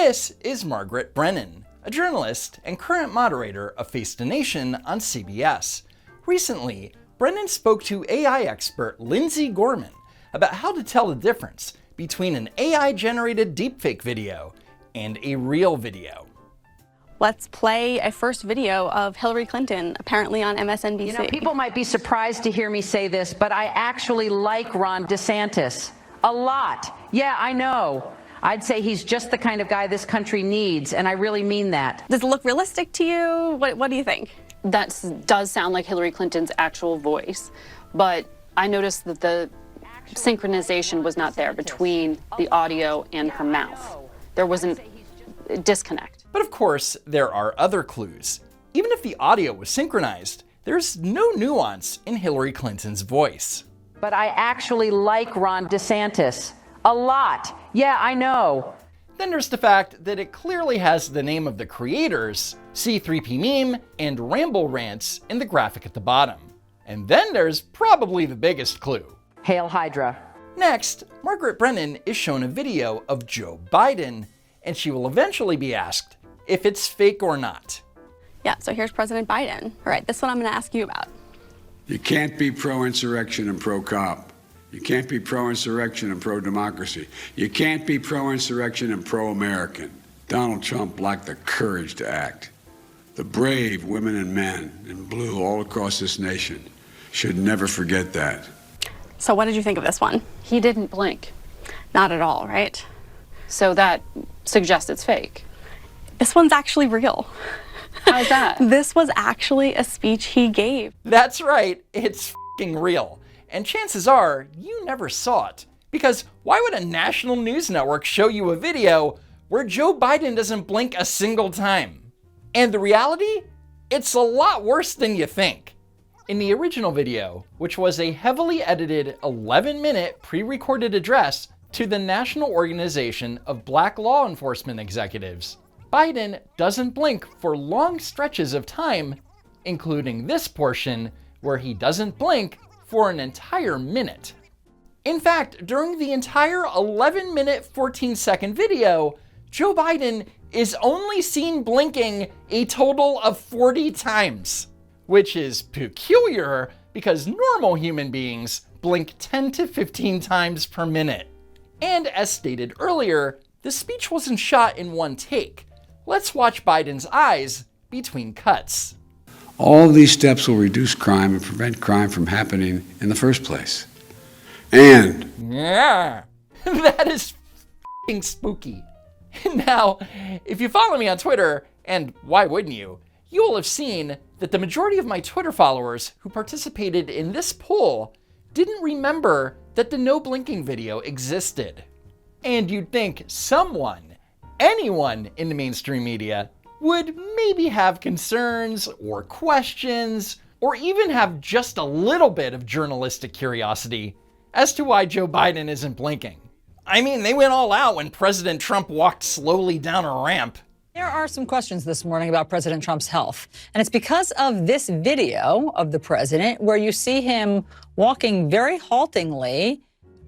This is Margaret Brennan, a journalist and current moderator of Face the Nation on CBS. Recently, Brennan spoke to AI expert Lindsay Gorman about how to tell the difference between an AI-generated deepfake video and a real video. Let's play a first video of Hillary Clinton, apparently on MSNBC. You know, people might be surprised to hear me say this, but I actually like Ron DeSantis a lot. Yeah, I know. I'd say he's just the kind of guy this country needs, and I really mean that. Does it look realistic to you? What do you think? That does sound like Hillary Clinton's actual voice, but I noticed that the synchronization was not there between the audio and her mouth. There wasn't a disconnect. But of course, there are other clues. Even if the audio was synchronized, there's no nuance in Hillary Clinton's voice. But I actually like Ron DeSantis a lot. Yeah, I know. Then there's the fact that it clearly has the name of the creators, C3P Meme and Ramble Rants, in the graphic at the bottom. And then there's probably the biggest clue. Hail Hydra. Next, Margaret Brennan is shown a video of Joe Biden, and she will eventually be asked if it's fake or not. Yeah, so here's President Biden. All right, this one I'm going to ask you about. You can't be pro-insurrection and pro-cop. You can't be pro-insurrection and pro-democracy. You can't be pro-insurrection and pro-American. Donald Trump lacked the courage to act. The brave women and men in blue all across this nation should never forget that. So what did you think of this one? He didn't blink. Not at all, right? So that suggests it's fake. This one's actually real. How's that? This was actually a speech he gave. That's right, it's f***ing real. And chances are, you never saw it. Because why would a national news network show you a video where Joe Biden doesn't blink a single time? And the reality? It's a lot worse than you think. In the original video, which was a heavily edited 11-minute pre-recorded address to the National Organization of Black Law Enforcement Executives, Biden doesn't blink for long stretches of time, including this portion where he doesn't blink for an entire minute. In fact, during the entire 11-minute, 14-second video, Joe Biden is only seen blinking a total of 40 times, which is peculiar because normal human beings blink 10 to 15 times per minute. And as stated earlier, the speech wasn't shot in one take. Let's watch Biden's eyes between cuts. All of these steps will reduce crime and prevent crime from happening in the first place. And yeah, that is f***ing spooky. Now, if you follow me on Twitter, and why wouldn't you, you will have seen that the majority of my Twitter followers who participated in this poll didn't remember that the no blinking video existed. And you'd think anyone in the mainstream media would maybe have concerns or questions, or even have just a little bit of journalistic curiosity as to why Joe Biden isn't blinking. I mean, they went all out when President Trump walked slowly down a ramp. There are some questions this morning about President Trump's health, and it's because of this video of the president where you see him walking very haltingly,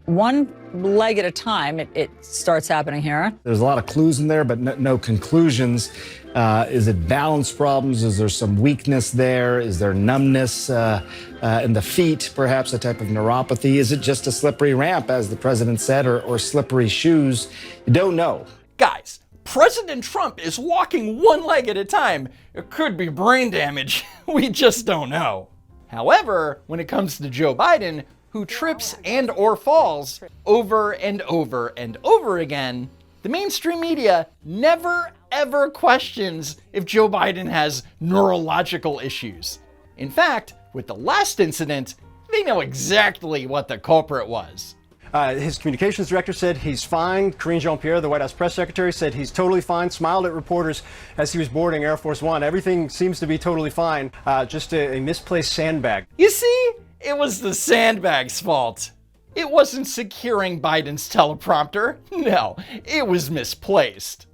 one leg at a time. It starts happening here. There's a lot of clues in there, but no conclusions. Is it balance problems? Is there some weakness there? Is there numbness in the feet, perhaps a type of neuropathy? Is it just a slippery ramp, as the president said, or slippery shoes? You don't know. Guys, President Trump is walking one leg at a time. It could be brain damage. We just don't know. However, when it comes to Joe Biden, who trips and or falls over and over and over again, the mainstream media never ever questions if Joe Biden has neurological issues. In fact, with the last incident, they know exactly what the culprit was. His communications director said he's fine. Karine Jean-Pierre, the White House press secretary, said he's totally fine, smiled at reporters as he was boarding Air Force One. Everything seems to be totally fine. Just a misplaced sandbag. You see, it was the sandbag's fault. It wasn't securing Biden's teleprompter. No, it was misplaced.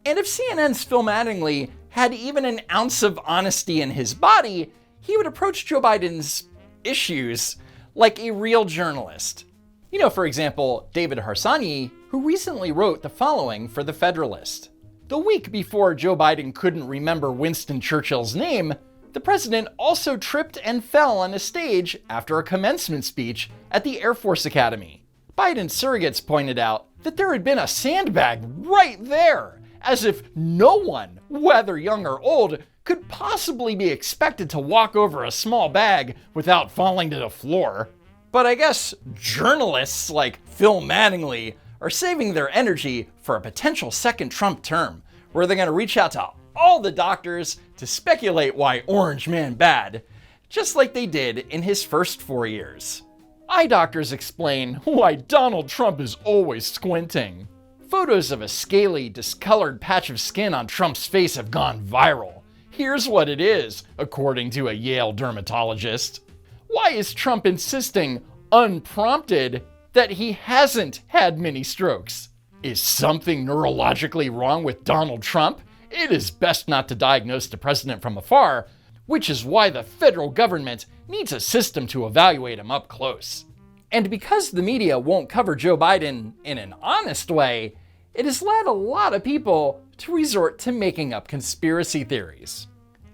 And if CNN's Phil Mattingly had even an ounce of honesty in his body, he would approach Joe Biden's issues like a real journalist. You know, for example, David Harsanyi, who recently wrote the following for The Federalist. The week before Joe Biden couldn't remember Winston Churchill's name, the president also tripped and fell on a stage after a commencement speech at the Air Force Academy. Biden's surrogates pointed out that there had been a sandbag right there, as if no one, whether young or old, could possibly be expected to walk over a small bag without falling to the floor. But I guess journalists like Phil Mattingly are saving their energy for a potential second Trump term, where they're going to reach out to all the doctors to speculate why Orange Man bad, just like they did in his first 4 years. Eye doctors explain why Donald Trump is always squinting. Photos of a scaly, discolored patch of skin on Trump's face have gone viral. Here's what it is, according to a Yale dermatologist. Why is Trump insisting, unprompted, that he hasn't had many strokes? Is something neurologically wrong with Donald Trump? It is best not to diagnose the president from afar, which is why the federal government needs a system to evaluate him up close. And because the media won't cover Joe Biden in an honest way, it has led a lot of people to resort to making up conspiracy theories.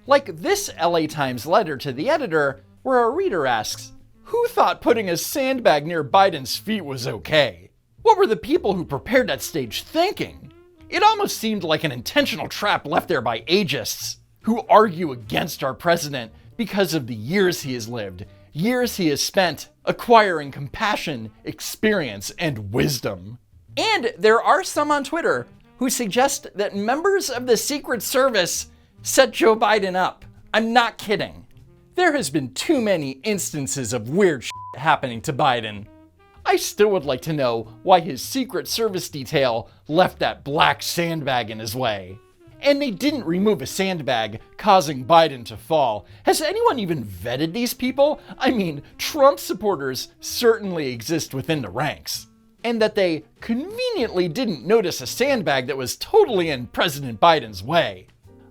Like this LA Times letter to the editor, where a reader asks, who thought putting a sandbag near Biden's feet was okay? What were the people who prepared that stage thinking? It almost seemed like an intentional trap left there by ageists who argue against our president because of the years he has lived, years he has spent acquiring compassion, experience, and wisdom. And there are some on Twitter who suggest that members of the Secret Service set Joe Biden up. I'm not kidding. There has been too many instances of weird shit happening to Biden. I still would like to know why his Secret Service detail left that black sandbag in his way. And they didn't remove a sandbag, causing Biden to fall. Has anyone even vetted these people? I mean, Trump supporters certainly exist within the ranks. And that they conveniently didn't notice a sandbag that was totally in President Biden's way.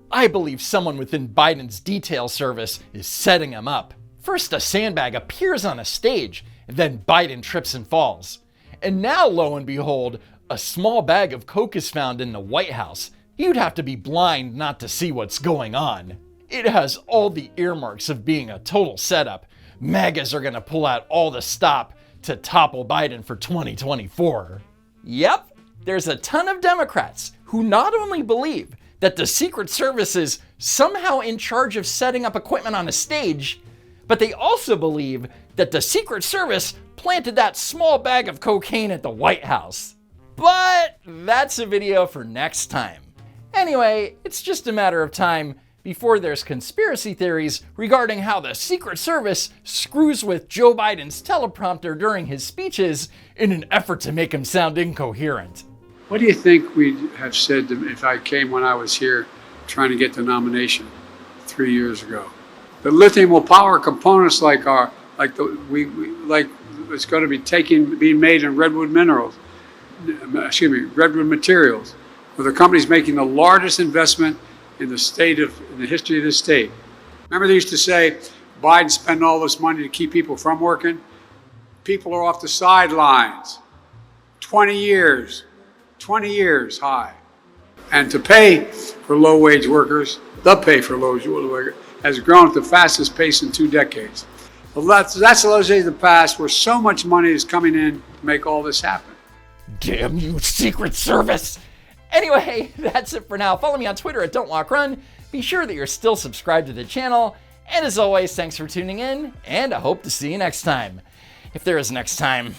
I believe someone within Biden's detail service is setting him up. First, a sandbag appears on a stage, and then Biden trips and falls. And now, lo and behold, a small bag of coke is found in the White House. You'd have to be blind not to see what's going on. It has all the earmarks of being a total setup. MAGAs are gonna pull out all the stop to topple Biden for 2024. Yep, there's a ton of Democrats who not only believe that the Secret Service is somehow in charge of setting up equipment on a stage, but they also believe that the Secret Service planted that small bag of cocaine at the White House. But that's a video for next time. Anyway, it's just a matter of time before there's conspiracy theories regarding how the Secret Service screws with Joe Biden's teleprompter during his speeches in an effort to make him sound incoherent. What do you think we'd have said if I came when I was here trying to get the nomination 3 years ago? The lithium will power components it's going to be being made in redwood materials, where the company's making the largest investment in the history of this state. Remember they used to say, Biden spent all this money to keep people from working? People are off the sidelines. 20 years high. And to pay for low-wage workers, the pay for low-wage workers, has grown at the fastest pace in 2 decades. Well, that's those days of the past where so much money is coming in to make all this happen. Damn you, Secret Service! Anyway, that's it for now. Follow me on Twitter at Don't Walk Run. Be sure that you're still subscribed to the channel. And as always, thanks for tuning in, and I hope to see you next time. If there is next time.